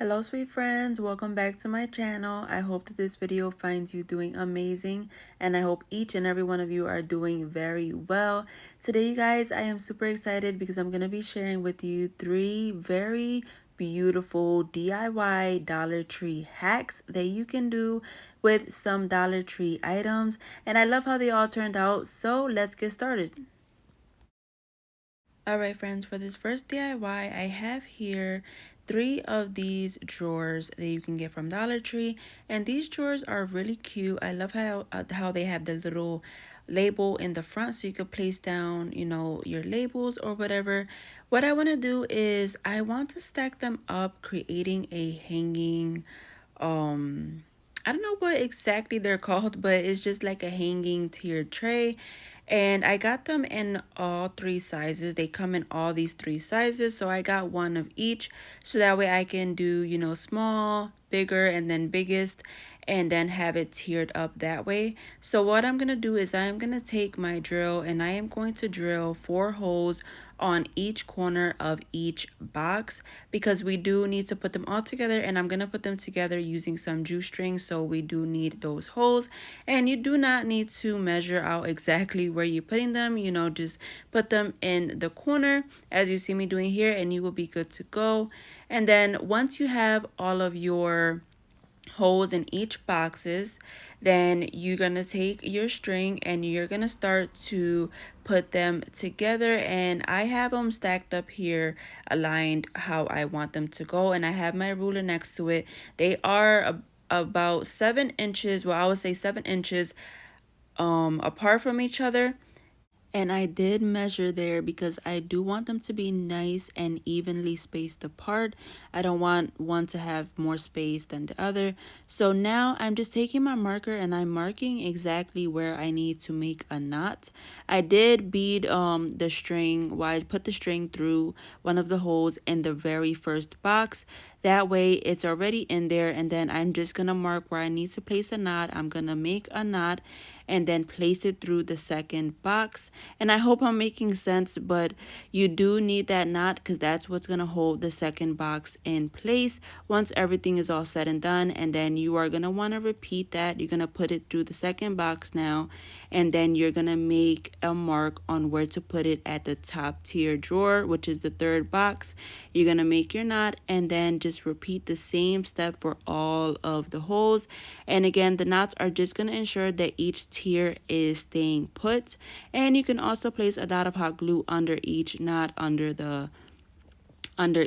Hello sweet friends, welcome back to my channel. I hope that this video finds you doing amazing, and I hope each and every one of you are doing very well. Today you guys, I am super excited because I'm going to be sharing with you 3 very beautiful DIY Dollar Tree hacks that you can do with some Dollar Tree items, and I love how they all turned out. So let's get started. Alright friends, for this first DIY, I have here 3 of these drawers that you can get from Dollar Tree, and these drawers are really cute. I love how they have the little label in the front so you could place down, your labels or whatever. What I want to do is I want to stack them up, creating a hanging I don't know what exactly they're called, but it's just like a hanging tiered tray. And I got them in all 3 sizes. They come in all these 3 sizes. So I got one of each. So that way I can do, small, bigger, and then biggest. And then have it tiered up that way. So what I'm going to do is I'm going to take my drill and I am going to drill 4 holes on each corner of each box, because we do need to put them all together, and I'm going to put them together using some juice string, so we do need those holes. And you do not need to measure out exactly where you're putting them, just put them in the corner as you see me doing here, and you will be good to go. And then once you have all of your holes in each boxes, then you're gonna take your string and you're gonna start to put them together. And I have them stacked up here, aligned how I want them to go, and I have my ruler next to it. They are about 7 inches, well, I would say 7 inches apart from each other. And I did measure there because I do want them to be nice and evenly spaced apart. I don't want one to have more space than the other. So now I'm just taking my marker and I'm marking exactly where I need to make a knot. I did bead the string, well, I put the string through one of the holes in the very first box. That way it's already in there, and then I'm just gonna mark where I need to place a knot. I'm gonna make a knot and then place it through the second box. And I hope I'm making sense, but you do need that knot because that's what's gonna hold the second box in place once everything is all said and done. And then you are gonna want to repeat that. You're gonna put it through the second box now, and then you're gonna make a mark on where to put it at the top tier drawer, which is the third box. You're gonna make your knot and then just repeat the same step for all of the holes. And again, the knots are just gonna ensure that each tier is staying put. And you can also place a dot of hot glue under each knot, under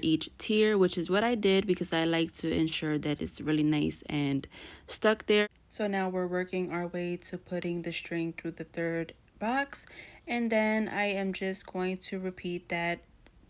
each tier, which is what I did because I like to ensure that it's really nice and stuck there. So now we're working our way to putting the string through the third box, and then I am just going to repeat that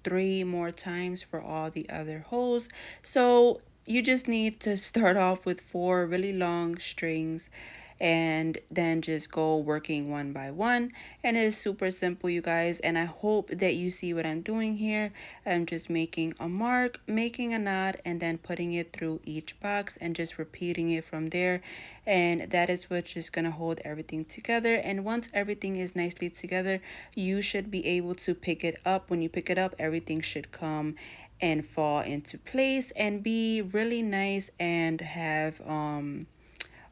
3 more times for all the other holes. So you just need to start off with 4 really long strings and then just go working one by one. And it is super simple, you guys, and I hope that you see what I'm doing here. I'm just making a mark, making a knot, and then putting it through each box and just repeating it from there. And that is what's just gonna hold everything together. And once everything is nicely together, you should be able to pick it up. When you pick it up, everything should come and fall into place and be really nice and have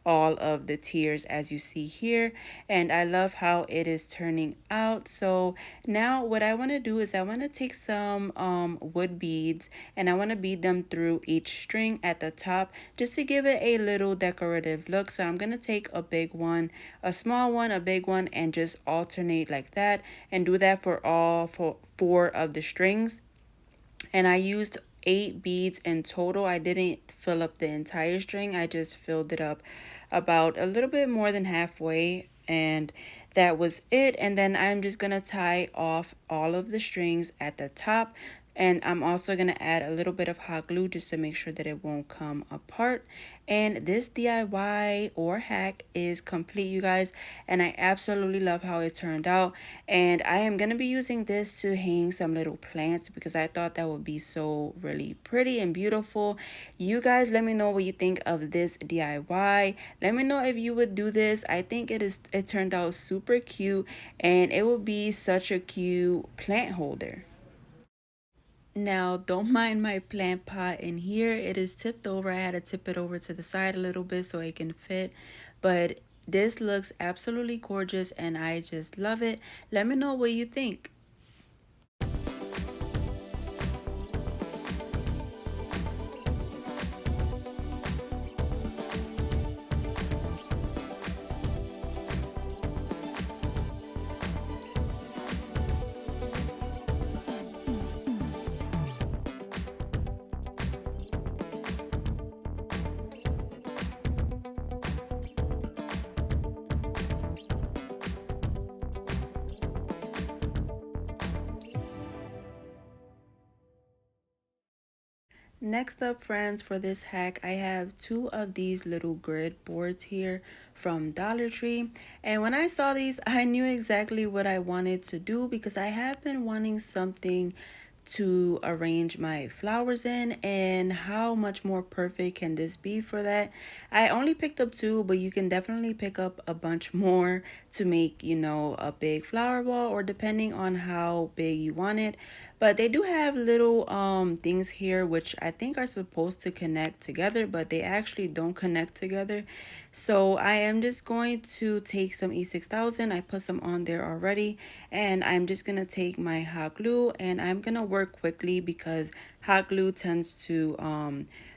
all of the tiers as you see here. And I love how it is turning out. So now what I want to do is I want to take some wood beads, and I want to bead them through each string at the top just to give it a little decorative look. So I'm going to take a big one, a small one, a big one, and just alternate like that, and do that for all 4 of the strings. And I used 8 beads in total. I didn't fill up the entire string. I just filled it up about a little bit more than halfway, and that was it. And then I'm just gonna tie off all of the strings at the top, and I'm also going to add a little bit of hot glue just to make sure that it won't come apart. And this DIY or hack is complete, you guys, and I absolutely love how it turned out. And I am going to be using this to hang some little plants because I thought that would be so really pretty and beautiful. You guys, let me know what you think of this DIY. Let me know if you would do this. I think it turned out super cute, and it will be such a cute plant holder. Now, don't mind my plant pot in here. It is tipped over. I had to tip it over to the side a little bit so it can fit. But this looks absolutely gorgeous and I just love it. Let me know what you think. Next up, friends, for this hack, I have two of these little grid boards here from Dollar Tree. And when I saw these, I knew exactly what I wanted to do because I have been wanting something to arrange my flowers in, and how much more perfect can this be for that. I only picked up two, but you can definitely pick up a bunch more to make, you know, a big flower wall, or depending on how big you want it. But they do have little things here which I think are supposed to connect together, but they actually don't connect together. So I am just going to take some E6000. I put some on there already, and I'm just gonna take my hot glue, and I'm gonna work quickly because hot glue tends to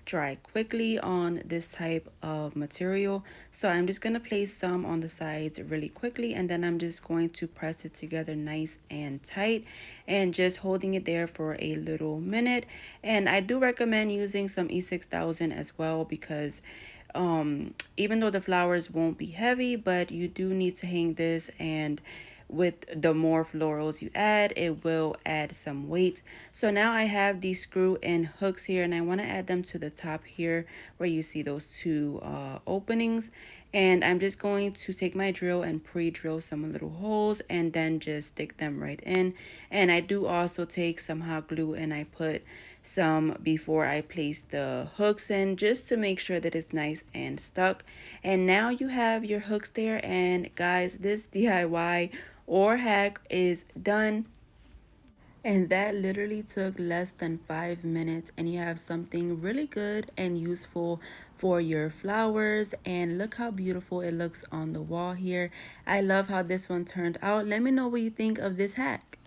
dry quickly on this type of material. So I'm just gonna place some on the sides really quickly, and then I'm just going to press it together nice and tight and just holding it there for a little minute. And I do recommend using some E6000 as well because even though the flowers won't be heavy, but you do need to hang this, and with the more florals you add, it will add some weight. So now I have these screw in hooks here, and I want to add them to the top here where you see those two openings. And I'm just going to take my drill and pre-drill some little holes and then just stick them right in. And I do also take some hot glue and I put some before I place the hooks in, just to make sure that it's nice and stuck. And now you have your hooks there, and guys, this DIY or hack is done. And that literally took less than 5 minutes, and you have something really good and useful for your flowers. And look how beautiful it looks on the wall here. I love how this one turned out. Let me know what you think of this hack.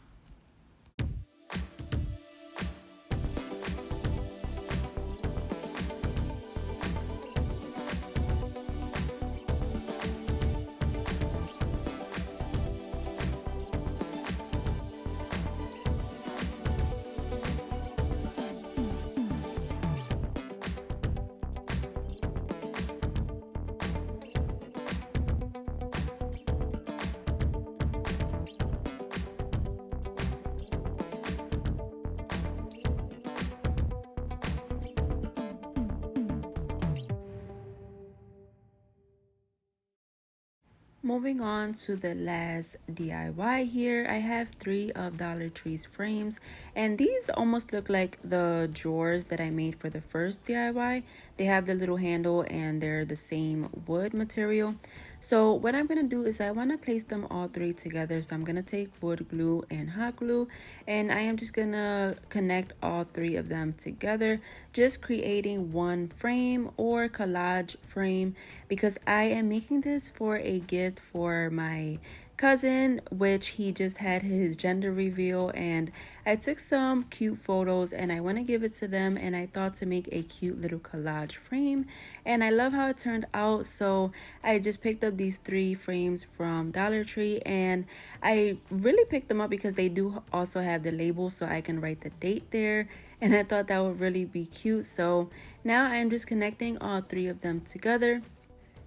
Moving on to the last DIY here, I have three of Dollar Tree's frames, and these almost look like the drawers that I made for the first DIY. They have the little handle and they're the same wood material. So what I'm going to do is I want to place them all three together. So I'm going to take wood glue and hot glue, and I am just going to connect all three of them together, just creating one frame or collage frame, because I am making this for a gift for my cousin, which he just had his gender reveal, and I took some cute photos and I want to give it to them, and I thought to make a cute little collage frame, and I love how it turned out. So I just picked up these three frames from Dollar Tree, and I really picked them up because they do also have the label so I can write the date there, and I thought that would really be cute. So now I'm just connecting all three of them together,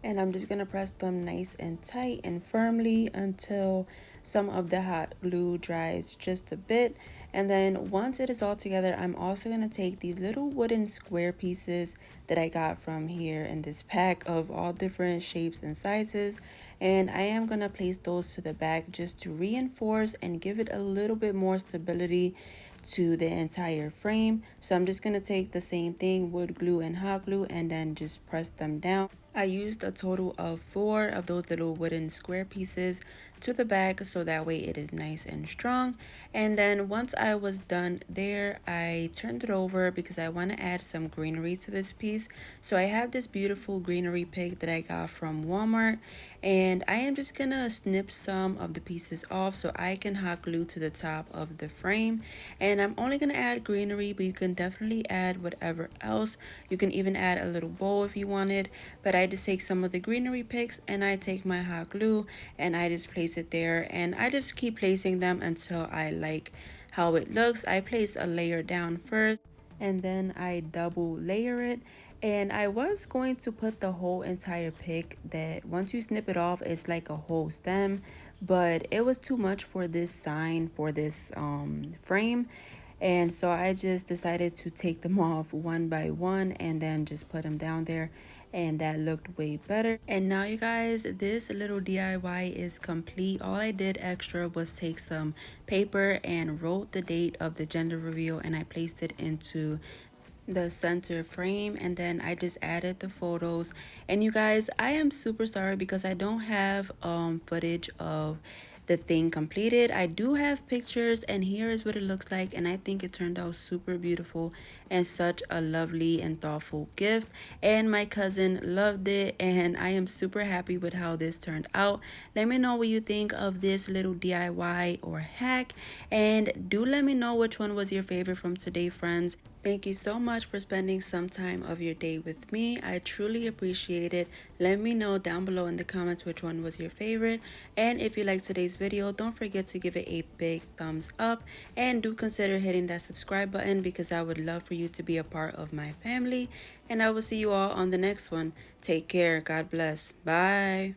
and I'm just gonna press them nice and tight and firmly until some of the hot glue dries just a bit. And then once it is all together, I'm also gonna take these little wooden square pieces that I got from here in this pack of all different shapes and sizes, and I am gonna place those to the back just to reinforce and give it a little bit more stability to the entire frame. So I'm just gonna take the same thing, wood glue and hot glue, and then just press them down. I used a total of 4 of those little wooden square pieces to the back so that way it is nice and strong. And then once I was done there, I turned it over because I want to add some greenery to this piece. So I have this beautiful greenery pick that I got from Walmart, and I am just gonna snip some of the pieces off so I can hot glue to the top of the frame. And I'm only gonna add greenery, but you can definitely add whatever else. You can even add a little bowl if you wanted, but I just take some of the greenery picks and I take my hot glue and I just place it there, and I just keep placing them until I like how it looks. I place a layer down first and then I double layer it. And I was going to put the whole entire pick that once you snip it off, it's like a whole stem, but it was too much for this sign, for this frame. And so I just decided to take them off one by one and then just put them down there, and that looked way better. And now you guys, this little DIY is complete. All I did extra was take some paper and wrote the date of the gender reveal, and I placed it into the center frame, and then I just added the photos. And you guys, I am super sorry because I don't have footage of the thing completed. I do have pictures, and here is what it looks like, and I think it turned out super beautiful and such a lovely and thoughtful gift, and my cousin loved it, and I am super happy with how this turned out. Let me know what you think of this little DIY or hack, and do let me know which one was your favorite from today, friends. Thank you so much for spending some time of your day with me. I truly appreciate it. Let me know down below in the comments which one was your favorite. And if you liked today's video, don't forget to give it a big thumbs up. And do consider hitting that subscribe button because I would love for you to be a part of my family. And I will see you all on the next one. Take care. God bless. Bye.